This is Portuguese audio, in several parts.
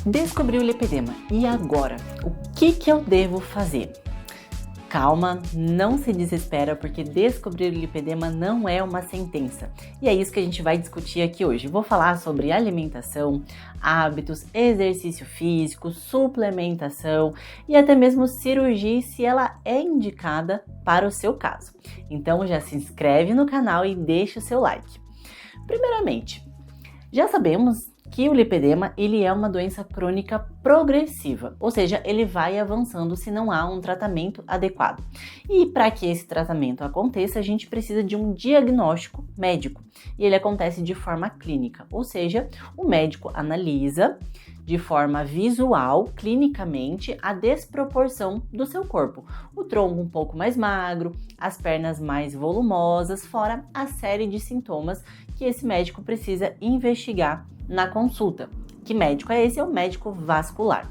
Descobri o lipedema. E agora? O que eu devo fazer? Calma, não se desespera, porque descobrir o lipedema não é uma sentença. E é isso que a gente vai discutir aqui hoje. Vou falar sobre alimentação, hábitos, exercício físico, suplementação e até mesmo cirurgia, se ela é indicada para o seu caso. Então já se inscreve no canal e deixa o seu like. Primeiramente, já sabemos que o lipedema ele é uma doença crônica progressiva, ou seja, ele vai avançando se não há um tratamento adequado. E para que esse tratamento aconteça, a gente precisa de um diagnóstico médico, e ele acontece de forma clínica, ou seja, o médico analisa de forma visual, clinicamente, a desproporção do seu corpo. O tronco um pouco mais magro, as pernas mais volumosas, fora a série de sintomas que esse médico precisa investigar na consulta. Que médico é esse? É o médico vascular.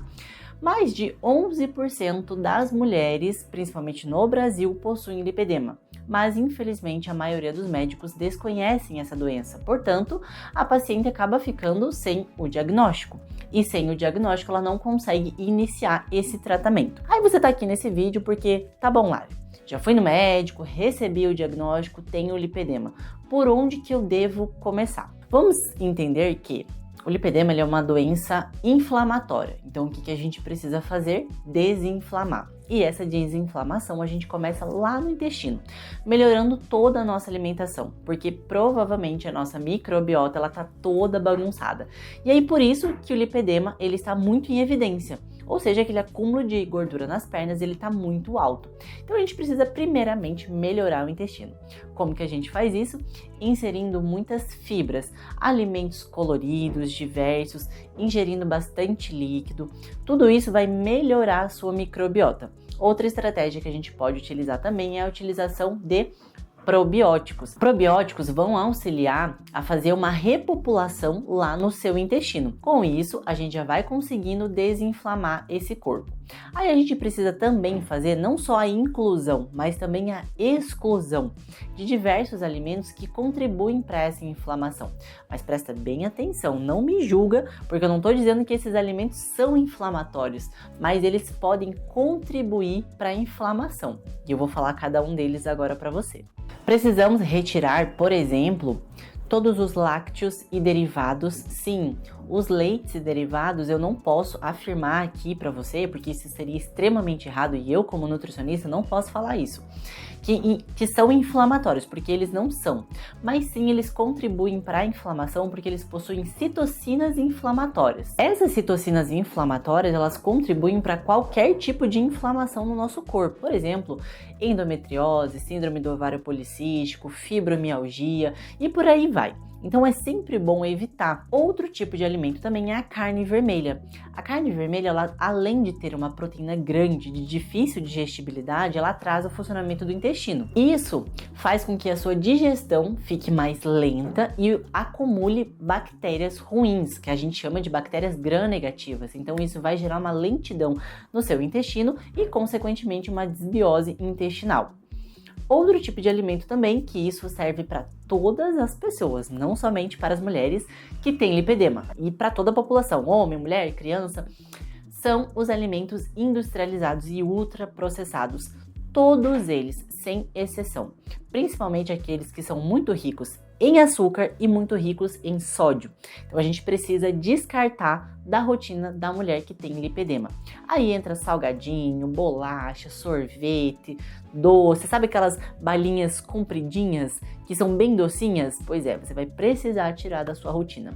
Mais de 11% das mulheres, principalmente no Brasil, possuem lipedema, mas infelizmente a maioria dos médicos desconhecem essa doença. Portanto, a paciente acaba ficando sem o diagnóstico. E sem o diagnóstico, ela não consegue iniciar esse tratamento. Aí você tá aqui nesse vídeo porque, tá bom, Lari, já fui no médico, recebi o diagnóstico, tenho lipedema. Por onde que eu devo começar? Vamos entender que o lipedema ele é uma doença inflamatória. Então, o que a gente precisa fazer? Desinflamar. E essa desinflamação a gente começa lá no intestino, melhorando toda a nossa alimentação, porque provavelmente a nossa microbiota ela tá toda bagunçada. E aí por isso que o lipedema ele está muito em evidência. Ou seja, aquele acúmulo de gordura nas pernas, ele está muito alto. Então a gente precisa primeiramente melhorar o intestino. Como que a gente faz isso? Inserindo muitas fibras, alimentos coloridos, diversos, ingerindo bastante líquido. Tudo isso vai melhorar a sua microbiota. Outra estratégia que a gente pode utilizar também é a utilização de probióticos. Probióticos vão auxiliar a fazer uma repopulação lá no seu intestino. Com isso, a gente já vai conseguindo desinflamar esse corpo. Aí a gente precisa também fazer não só a inclusão, mas também a exclusão de diversos alimentos que contribuem para essa inflamação. Mas presta bem atenção, não me julga, porque eu não estou dizendo que esses alimentos são inflamatórios, mas eles podem contribuir para a inflamação. E eu vou falar cada um deles agora para você. Precisamos retirar, por exemplo, todos os lácteos e derivados. Sim, os leites e derivados eu não posso afirmar aqui para você, porque isso seria extremamente errado e eu, como nutricionista, não posso falar isso. Que são inflamatórios, porque eles não são. Mas sim, eles contribuem para a inflamação porque eles possuem citocinas inflamatórias. Essas citocinas inflamatórias, elas contribuem para qualquer tipo de inflamação no nosso corpo. Por exemplo, endometriose, síndrome do ovário policístico, fibromialgia e por aí vai. Então é sempre bom evitar. Outro tipo de alimento também é a carne vermelha. A carne vermelha, ela, além de ter uma proteína grande, de difícil digestibilidade, ela atrasa o funcionamento do intestino. Isso faz com que a sua digestão fique mais lenta e acumule bactérias ruins, que a gente chama de bactérias gram-negativas. Então isso vai gerar uma lentidão no seu intestino e, consequentemente, uma desbiose intestinal. Outro tipo de alimento também, que isso serve para todas as pessoas, não somente para as mulheres que têm lipedema, e para toda a população, homem, mulher, criança, são os alimentos industrializados e ultraprocessados. Todos eles, sem exceção, principalmente aqueles que são muito ricos em açúcar e muito ricos em sódio. Então a gente precisa descartar da rotina da mulher que tem lipedema. Aí entra salgadinho, bolacha, sorvete, doce, sabe aquelas balinhas compridinhas que são bem docinhas? Pois é, você vai precisar tirar da sua rotina.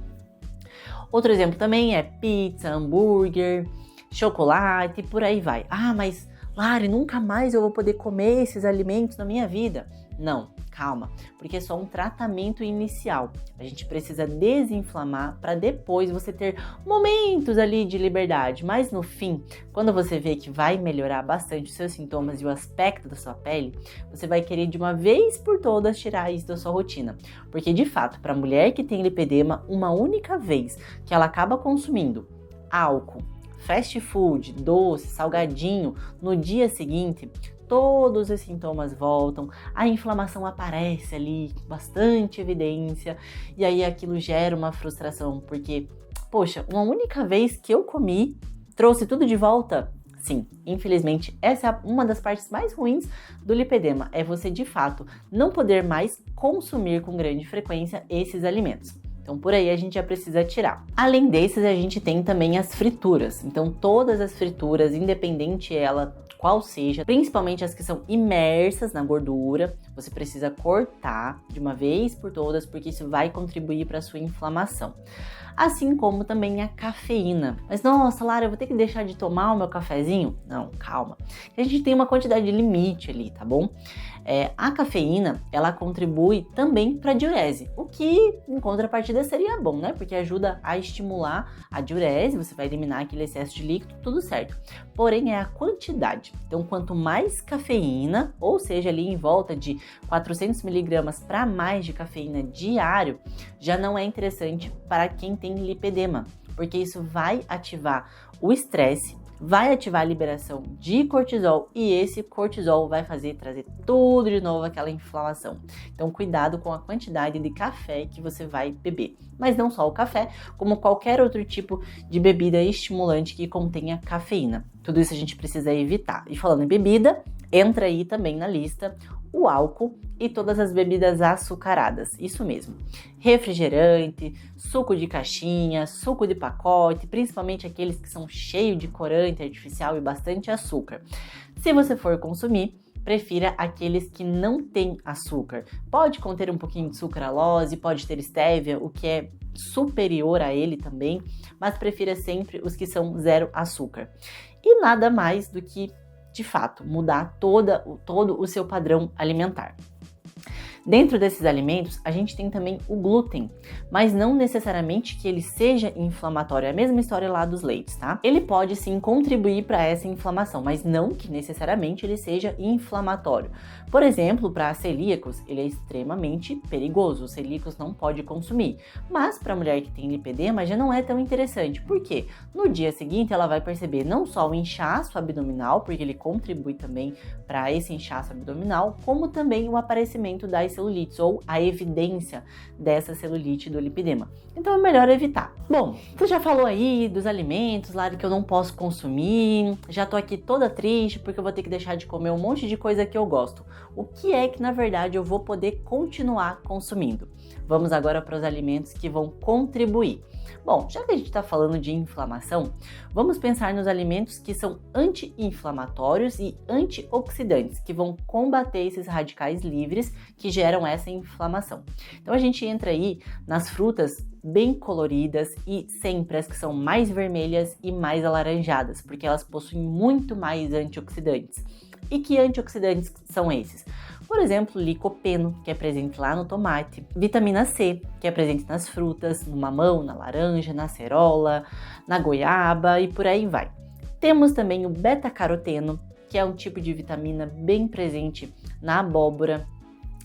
Outro exemplo também é pizza, hambúrguer, chocolate, por aí vai. Ah, mas Lari, nunca mais eu vou poder comer esses alimentos na minha vida. Não, calma, porque é só um tratamento inicial. A gente precisa desinflamar para depois você ter momentos ali de liberdade. Mas no fim, quando você vê que vai melhorar bastante os seus sintomas e o aspecto da sua pele, você vai querer de uma vez por todas tirar isso da sua rotina. Porque de fato, para a mulher que tem lipedema, uma única vez que ela acaba consumindo álcool, fast food, doce, salgadinho, no dia seguinte, todos os sintomas voltam, a inflamação aparece ali com bastante evidência, e aí aquilo gera uma frustração, porque poxa, uma única vez que eu comi, trouxe tudo de volta? Sim, infelizmente, essa é uma das partes mais ruins do lipedema, é você de fato não poder mais consumir com grande frequência esses alimentos. Então, por aí a gente já precisa tirar. Além desses, a gente tem também as frituras. Então, todas as frituras, independente ela qual seja, principalmente as que são imersas na gordura, você precisa cortar de uma vez por todas, porque isso vai contribuir para a sua inflamação. Assim como também a cafeína. Mas nossa, Lara, eu vou ter que deixar de tomar o meu cafezinho? Não, calma. A gente tem uma quantidade limite ali, tá bom? A cafeína, ela contribui também para a diurese, o que em contrapartida seria bom, né? Porque ajuda a estimular a diurese, você vai eliminar aquele excesso de líquido, tudo certo. Porém, é a quantidade. Então, quanto mais cafeína, ou seja, ali em volta de 400 miligramas para mais de cafeína diário, já não é interessante para quem tem lipedema, porque isso vai ativar o estresse, vai ativar a liberação de cortisol e esse cortisol vai trazer tudo de novo aquela inflamação. Então, cuidado com a quantidade de café que você vai beber. Mas não só o café, como qualquer outro tipo de bebida estimulante que contenha cafeína. Tudo isso a gente precisa evitar. E falando em bebida, entra aí também na lista o álcool e todas as bebidas açucaradas, isso mesmo. Refrigerante, suco de caixinha, suco de pacote, principalmente aqueles que são cheios de corante artificial e bastante açúcar. Se você for consumir, prefira aqueles que não têm açúcar. Pode conter um pouquinho de sucralose, pode ter stevia, o que é superior a ele também, mas prefira sempre os que são zero açúcar. E nada mais do que de fato, mudar todo o seu padrão alimentar. Dentro desses alimentos, a gente tem também o glúten, mas não necessariamente que ele seja inflamatório, é a mesma história lá dos leites, tá? Ele pode sim contribuir para essa inflamação, mas não que necessariamente ele seja inflamatório. Por exemplo, para celíacos, ele é extremamente perigoso, os celíacos não pode consumir, mas para a mulher que tem lipedema já não é tão interessante, por quê? No dia seguinte ela vai perceber não só o inchaço abdominal, porque ele contribui também para esse inchaço abdominal, como também o aparecimento das celulites ou a evidência dessa celulite do lipedema. Então é melhor evitar. Bom, você já falou aí dos alimentos lá que eu não posso consumir, já tô aqui toda triste porque eu vou ter que deixar de comer um monte de coisa que eu gosto. O que é que na verdade eu vou poder continuar consumindo? Vamos agora para os alimentos que vão contribuir. Bom, já que a gente está falando de inflamação, vamos pensar nos alimentos que são anti-inflamatórios e antioxidantes, que vão combater esses radicais livres que geram essa inflamação. Então a gente entra aí nas frutas bem coloridas e sempre as que são mais vermelhas e mais alaranjadas, porque elas possuem muito mais antioxidantes. E que antioxidantes são esses? Por exemplo, licopeno, que é presente lá no tomate, vitamina C, que é presente nas frutas, no mamão, na laranja, na acerola, na goiaba e por aí vai. Temos também o beta-caroteno, que é um tipo de vitamina bem presente na abóbora,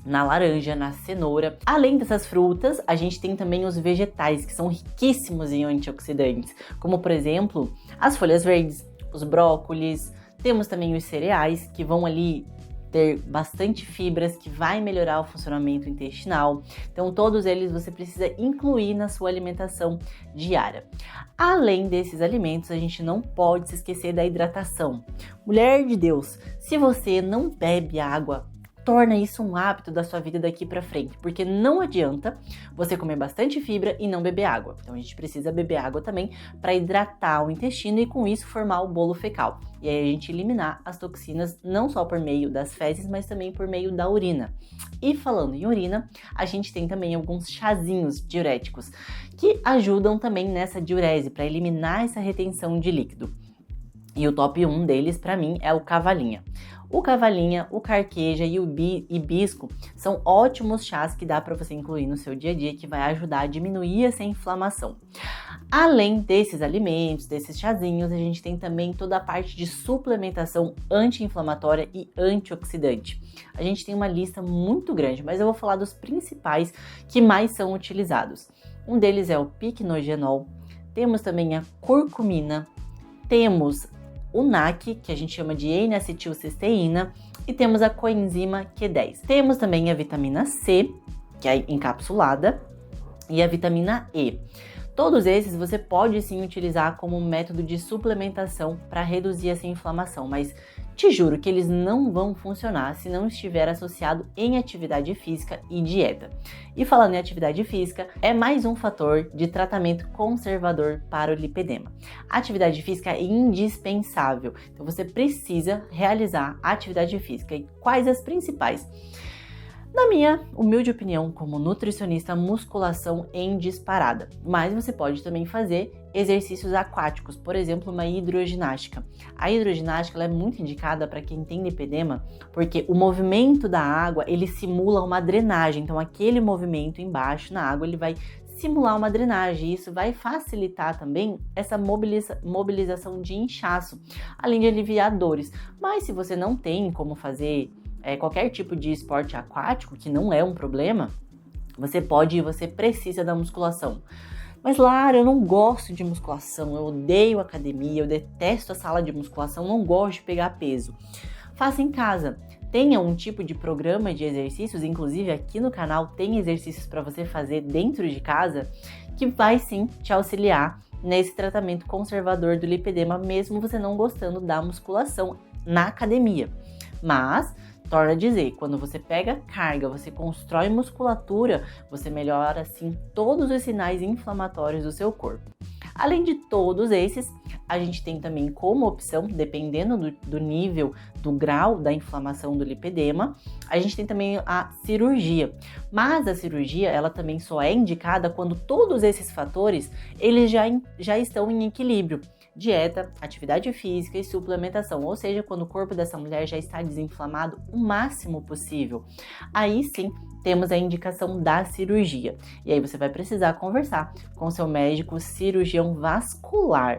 na laranja, na cenoura. Além dessas frutas, a gente tem também os vegetais, que são riquíssimos em antioxidantes, como por exemplo, as folhas verdes, os brócolis. Temos também os cereais, que vão ali ter bastante fibras, que vai melhorar o funcionamento intestinal. Então, todos eles você precisa incluir na sua alimentação diária. Além desses alimentos, a gente não pode se esquecer da hidratação. Mulher de Deus, se você não bebe água, torna isso um hábito da sua vida daqui para frente, porque não adianta você comer bastante fibra e não beber água. Então a gente precisa beber água também para hidratar o intestino e com isso formar o bolo fecal. E aí a gente eliminar as toxinas não só por meio das fezes, mas também por meio da urina. E falando em urina, a gente tem também alguns chazinhos diuréticos que ajudam também nessa diurese, para eliminar essa retenção de líquido. E o top 1 deles, para mim, é o cavalinha. O cavalinha, o carqueja e o hibisco são ótimos chás que dá para você incluir no seu dia a dia, que vai ajudar a diminuir essa inflamação. Além desses alimentos, desses chazinhos, a gente tem também toda a parte de suplementação anti-inflamatória e antioxidante. A gente tem uma lista muito grande, mas eu vou falar dos principais que mais são utilizados. Um deles é o piquenogenol, temos também a curcumina, temos o NAC, que a gente chama de N-acetilcisteína, e temos a coenzima Q10. Temos também a vitamina C, que é encapsulada, e a vitamina E. Todos esses você pode sim utilizar como método de suplementação para reduzir essa inflamação, mas te juro que eles não vão funcionar se não estiver associado em atividade física e dieta. E falando em atividade física, é mais um fator de tratamento conservador para o lipedema. A atividade física é indispensável, então você precisa realizar a atividade física. E quais as principais? Na minha humilde opinião, como nutricionista, musculação em disparada. Mas você pode também fazer exercícios aquáticos, por exemplo, uma hidroginástica. A hidroginástica ela é muito indicada para quem tem lipedema, porque o movimento da água, ele simula uma drenagem. Então, aquele movimento embaixo na água, ele vai simular uma drenagem. E isso vai facilitar também essa mobilização de inchaço, além de aliviar dores. Mas se você não tem como fazer qualquer tipo de esporte aquático, que não é um problema, você precisa da musculação. Mas Lara, eu não gosto de musculação, eu odeio academia, eu detesto a sala de musculação, não gosto de pegar peso. Faça em casa. Tenha um tipo de programa de exercícios, inclusive aqui no canal tem exercícios para você fazer dentro de casa, que vai sim te auxiliar nesse tratamento conservador do lipedema, mesmo você não gostando da musculação na academia. Mas torna a dizer, quando você pega carga, você constrói musculatura, você melhora assim todos os sinais inflamatórios do seu corpo. Além de todos esses, a gente tem também como opção, dependendo do nível, do grau da inflamação do lipedema, a gente tem também a cirurgia. Mas a cirurgia, ela também só é indicada quando todos esses fatores, eles já estão em equilíbrio. Dieta, atividade física e suplementação, ou seja, quando o corpo dessa mulher já está desinflamado o máximo possível. Aí sim, temos a indicação da cirurgia. E aí você vai precisar conversar com seu médico cirurgião vascular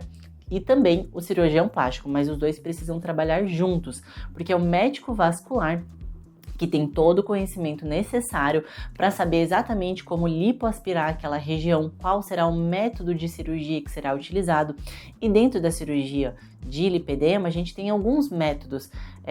e também o cirurgião plástico, mas os dois precisam trabalhar juntos, porque é o médico vascular que tem todo o conhecimento necessário para saber exatamente como lipoaspirar aquela região, qual será o método de cirurgia que será utilizado. E dentro da cirurgia de lipedema, a gente tem alguns métodos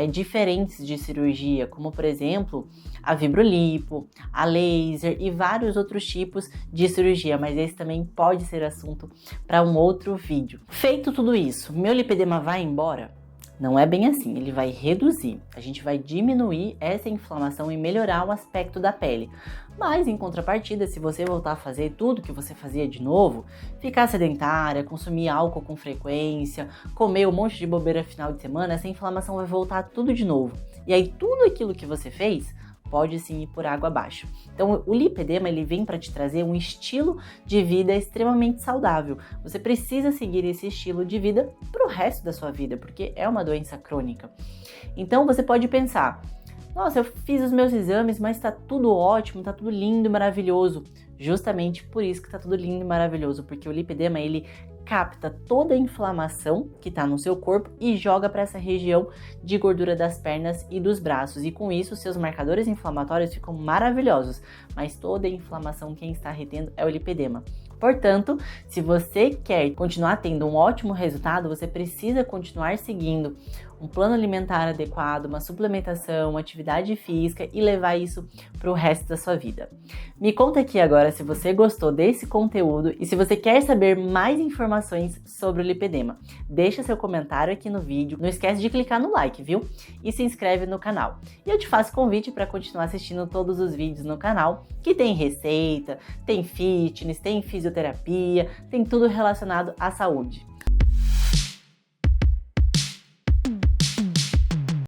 diferentes de cirurgia, como por exemplo, a vibrolipo, a laser e vários outros tipos de cirurgia, mas esse também pode ser assunto para um outro vídeo. Feito tudo isso, meu lipedema vai embora? Não é bem assim, ele vai reduzir, a gente vai diminuir essa inflamação e melhorar o aspecto da pele. Mas em contrapartida, se você voltar a fazer tudo que você fazia de novo, ficar sedentária, consumir álcool com frequência, comer um monte de bobeira final de semana, essa inflamação vai voltar tudo de novo. E aí tudo aquilo que você fez pode sim ir por água abaixo. Então o lipedema ele vem para te trazer um estilo de vida extremamente saudável. Você precisa seguir esse estilo de vida para o resto da sua vida, porque é uma doença crônica. Então você pode pensar, nossa, eu fiz os meus exames, mas está tudo ótimo, está tudo lindo, maravilhoso. Justamente por isso que está tudo lindo e maravilhoso, porque o lipedema ele capta toda a inflamação que está no seu corpo e joga para essa região de gordura das pernas e dos braços. E com isso, seus marcadores inflamatórios ficam maravilhosos, mas toda a inflamação quem está retendo é o lipedema. Portanto, se você quer continuar tendo um ótimo resultado, você precisa continuar seguindo um plano alimentar adequado, uma suplementação, uma atividade física e levar isso para o resto da sua vida. Me conta aqui agora se você gostou desse conteúdo e se você quer saber mais informações sobre o lipedema. Deixa seu comentário aqui no vídeo, não esquece de clicar no like, viu? E se inscreve no canal. E eu te faço convite para continuar assistindo todos os vídeos no canal, que tem receita, tem fitness, tem fisioterapia, tem tudo relacionado à saúde.